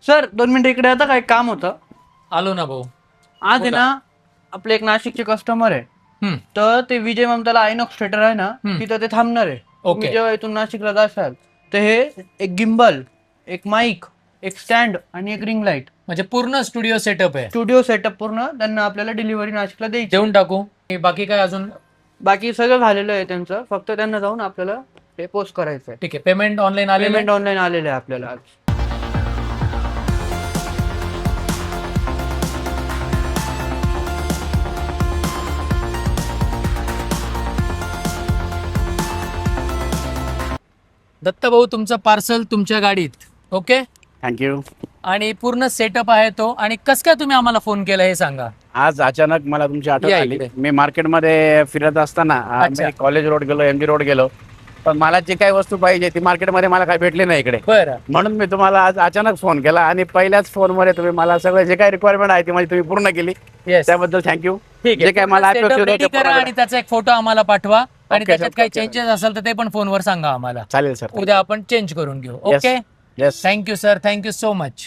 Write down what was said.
Sir 2 मिनिटं इकडे आता काय काम होतं. आलो ना भाऊ. आज आहे ना आपले एक नाशिकचे कस्टमर आहे. हम्म. तर ते विजय ममताला आयनॉक्स थिएटर आहे ना हम्म. तिथं ते थांबणार आहे. ओके. तुम्ही जेव्हा इथून नाशिकला जाशाल तर हे एक गिम्बल, एक माईक, एक स्टँड आणि एक रिंग लाईट, म्हणजे पूर्ण स्टुडिओ सेटअप आहे. स्टुडिओ सेटअप पूर्ण त्यांना आपल्याला डिलिव्हरी नाशिकला द्यायची. देऊन टाकू. बाकी काय अजून? बाकी सगळं झालेलं आहे त्यांचं, फक्त त्यांना जाऊन आपल्याला ते पोस्ट करायचं आहे. ठीक आहे. पेमेंट ऑनलाईन आले. पेमेंट ऑनलाईन आलेलं आहे आपल्याला आज. दत्ता भाऊ, तुमचं पार्सल तुमच्या गाडीत. ओके. थँक्यू. आणि पूर्ण सेटअप आहे तो. आणि कस काय तुम्ही आम्हाला फोन केला हे सांगा. आज अचानक मला तुमची आठवण या आली. इकडे. मी मार्केटमध्ये फिरत असताना अच्छा. मी कॉलेज रोड गेलो, MG रोड गेलो, पण मला जी काही वस्तू पाहिजे ती मार्केटमध्ये मला काही भेटली नाही इकडे. बरं. म्हणून मी तुम्हाला आज अचानक फोन केला आणि पहिल्याच फोनमध्ये तुम्ही मला सगळं जे काही रिक्वायरमेंट आहे ती माझी तुम्ही पूर्ण केली. येस. त्याबद्दल थँक्यू. ठीक जे आहे. काय मला सेटअप अपेक्षित रेडी होतं करा आणि त्याचा एक फोटो आम्हाला पाठवा. आणि Okay, त्याच्यात sir. काही Okay. चेंजेस असेल तर ते पण फोनवर सांगा आम्हाला. चालेल सर. उद्या आपण चेंज करून घेऊ. Yes. Okay. Yes. Thank you sir. Thank you so much.